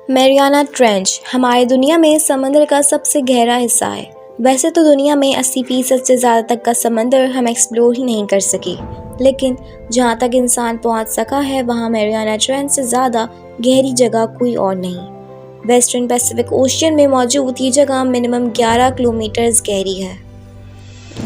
Mariana trench हमारी दुनिया में समंदर का सबसे गहरा हिस्सा है। वैसे तो दुनिया में 80% से ज़्यादा तक का समंदर हम एक्सप्लोर ही नहीं कर सके, लेकिन जहाँ तक इंसान पहुँच सका है वहाँ मैरियाना ट्रेंच से ज़्यादा गहरी जगह कोई और नहीं। वेस्टर्न पैसिफिक ओशियन में मौजूद ये जगह मिनिमम 11 किलोमीटर्स गहरी है,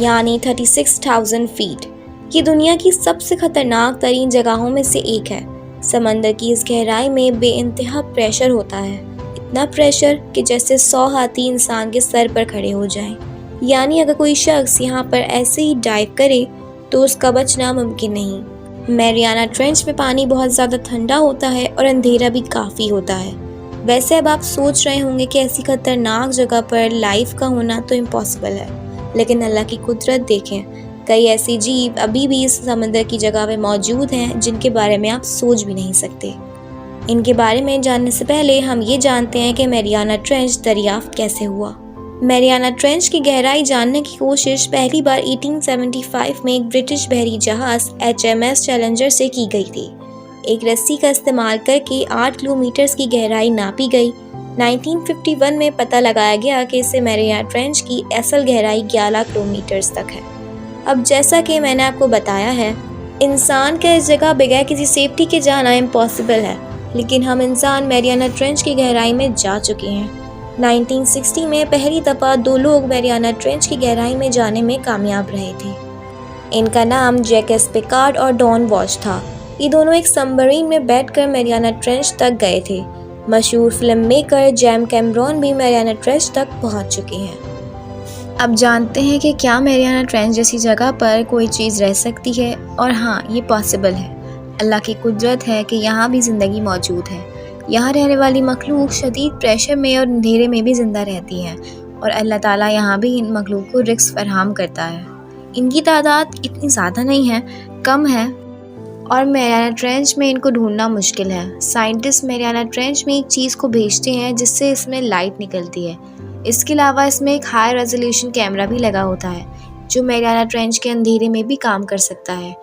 यानी 36,000 फीट। ये दुनिया की सबसे खतरनाक तरीन जगहों में से एक है। समंदर की इस गहराई में बेइंतहा प्रेशर होता है, इतना प्रेशर कि जैसे 100 हाथी इंसान के सर पर खड़े हो जाएं। यानी अगर कोई शख्स यहाँ पर ऐसे ही डाइव करे तो उसका बचना मुमकिन नहीं। मैरियाना ट्रेंच में पानी बहुत ज़्यादा ठंडा होता है और अंधेरा भी काफ़ी होता है। वैसे अब आप सोच रहे होंगे कि ऐसी खतरनाक जगह पर लाइफ का होना तो इम्पॉसिबल है, लेकिन अल्लाह की कुदरत देखें, कई ऐसी जीव अभी भी इस समंदर की जगह में मौजूद हैं जिनके बारे में आप सोच भी नहीं सकते। इनके बारे में जानने से पहले हम ये जानते हैं कि मैरियाना ट्रेंच दरियाफ्त कैसे हुआ। मैरियाना ट्रेंच की गहराई जानने की कोशिश पहली बार 1875 में एक ब्रिटिश बहरी जहाज HMS चैलेंजर से की गई थी। एक रस्सी का इस्तेमाल करके 8 किलोमीटर की गहराई नापी गई। 1951 में पता लगाया गया कि इसे मैरियाना ट्रेंच की असल गहराई 11 किलोमीटर तक है। अब जैसा कि मैंने आपको बताया है, इंसान का इस जगह बगैर किसी सेफ्टी के जाना इम्पॉसिबल है, लेकिन हम इंसान मैरियाना ट्रेंच की गहराई में जा चुके हैं। 1960 में पहली दफ़ा 2 लोग मैरियाना ट्रेंच की गहराई में जाने में कामयाब रहे थे। इनका नाम जैकस पिकार्ड और डॉन वॉश था। ये दोनों एक सबमरीन में बैठकर मैरियाना ट्रेंच तक गए थे। मशहूर फिल्म मेकर जेम्स कैमरॉन भी मैरियाना ट्रेंच तक पहुंच चुके हैं। अब जानते हैं कि क्या मैरियाना ट्रेंच जैसी जगह पर कोई चीज़ रह सकती है, और हाँ, ये पॉसिबल है। अल्लाह की कुदरत है कि यहाँ भी ज़िंदगी मौजूद है। यहाँ रहने वाली मखलूक शदीद प्रेशर में और अंधेरे में भी ज़िंदा रहती है, और अल्लाह ताला यहाँ भी इन मखलूक को रिस्क फराहम करता है। इनकी तादाद इतनी ज़्यादा नहीं है, कम है, और मैरियाना ट्रेंच में इनको ढूंढना मुश्किल है। साइंटिस्ट मैरियाना ट्रेंच में एक चीज़ को भेजते हैं जिससे इसमें लाइट निकलती है। इसके अलावा इसमें एक हाई रेजोल्यूशन कैमरा भी लगा होता है जो मैरियाना ट्रेंच के अंधेरे में भी काम कर सकता है।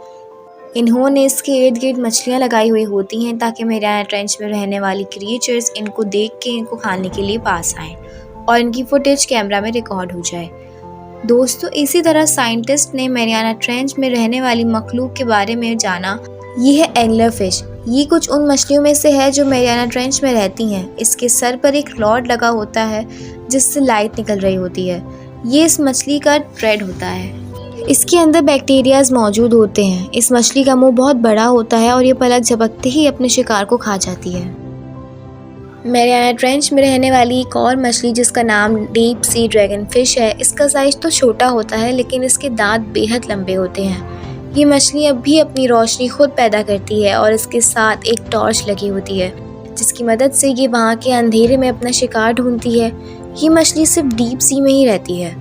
इन्होंने इसके इर्द गिर्द मछलियाँ लगाई हुई होती हैं ताकि मैरियाना ट्रेंच में रहने वाली क्रिएचर्स इनको देख के इनको खाने के लिए पास आएँ और इनकी फुटेज कैमरा में रिकॉर्ड हो जाए। दोस्तों, इसी तरह साइंटिस्ट ने मैरियाना ट्रेंच में रहने वाली मखलूक के बारे में जाना। ये है एंगलर फिश। ये कुछ उन मछलियों में से है जो मैरियाना ट्रेंच में रहती हैं। इसके सर पर एक रॉड लगा होता है जिससे लाइट निकल रही होती है। ये इस मछली का ट्रेड होता है। इसके अंदर बैक्टीरियाज मौजूद होते हैं। इस मछली का मुंह बहुत बड़ा होता है और ये पलक झपकते ही अपने शिकार को खा जाती है। मैरियाना ट्रेंच में रहने वाली एक और मछली जिसका नाम डीप सी ड्रैगन फिश है, इसका साइज तो छोटा होता है लेकिन इसके दांत बेहद लंबे होते हैं। ये मछली अब भी अपनी रोशनी खुद पैदा करती है और इसके साथ एक टॉर्च लगी होती है जिसकी मदद से ये वहाँ के अंधेरे में अपना शिकार ढूंढती है। ये मछली सिर्फ डीप सी में ही रहती है।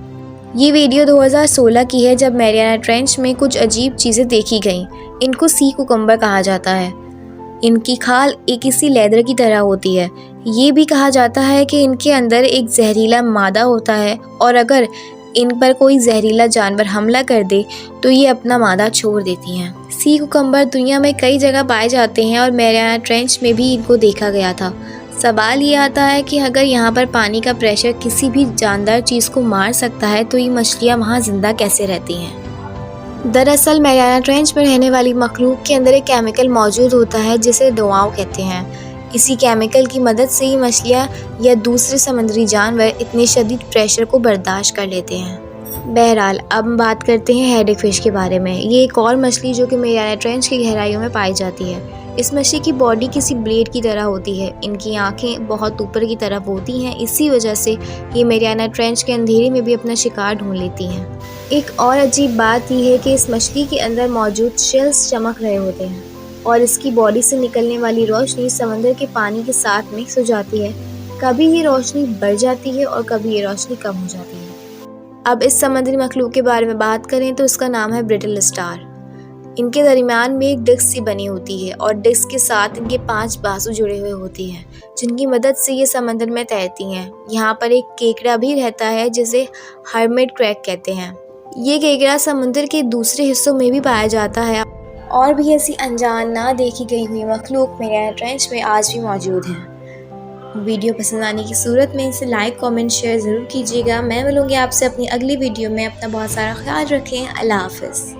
ये वीडियो 2016 की है जब मैरियाना ट्रेंच में कुछ अजीब चीज़ें देखी गईं। इनको सी कुकम्बर कहा जाता है। इनकी खाल एक किसी लेदर की तरह होती है। ये भी कहा जाता है कि इनके अंदर एक जहरीला मादा होता है और अगर इन पर कोई जहरीला जानवर हमला कर दे तो ये अपना मादा छोड़ देती हैं। सी कुकम्बर दुनिया में कई जगह पाए जाते हैं और मैरियाना ट्रेंच में भी इनको देखा गया था। सवाल ये आता है कि अगर यहाँ पर पानी का प्रेशर किसी भी जानदार चीज़ को मार सकता है तो ये मछलियाँ वहाँ ज़िंदा कैसे रहती हैं। दरअसल मैरियाना ट्रेंच में रहने वाली मखलूक के अंदर एक केमिकल मौजूद होता है जिसे डुआओ कहते हैं। इसी केमिकल की मदद से ही मछलियाँ या दूसरे समुद्री जानवर इतने शदीद प्रेशर को बर्दाश्त कर लेते हैं। बहरहाल, अब हम बात करते हैं हेडेक फिश के बारे में। ये एक और मछली जो कि मैरियाना ट्रेंच की गहराइयों में पाई जाती है। इस मछली की बॉडी किसी ब्लेड की तरह होती है। इनकी आंखें बहुत ऊपर की तरफ होती हैं, इसी वजह से ये मैरियाना ट्रेंच के अंधेरे में भी अपना शिकार ढूंढ लेती हैं। एक और अजीब बात यह है कि इस मछली के अंदर मौजूद शेल्स चमक रहे होते हैं और इसकी बॉडी से निकलने वाली रोशनी समंदर के पानी के साथ मिक्स हो जाती है। कभी ये रोशनी बढ़ जाती है और कभी ये रोशनी कम हो जाती है। अब इस समुद्री मखलूक के बारे में बात करें तो इसका नाम है ब्रिटल स्टार। इनके दरमियान में एक डिस्क सी बनी होती है और डिस्क के साथ इनके 5 बाजू जुड़े हुए होती हैं जिनकी मदद से ये समंदर में तैरती हैं। यहाँ पर एक केकड़ा भी रहता है जिसे हर्मिट क्रैब कहते हैं। ये केकड़ा समुद्र के दूसरे हिस्सों में भी पाया जाता है और भी ऐसी अनजान ना देखी गई हुई मखलूक मैरियाना ट्रेंच में आज भी मौजूद हैं। वीडियो पसंद आने की सूरत में इसे लाइक, कमेंट, शेयर ज़रूर कीजिएगा। मैं मिलूँगी आपसे अपनी अगली वीडियो में। अपना बहुत सारा ख्याल रखें। अल्लाह हाफ़िज़।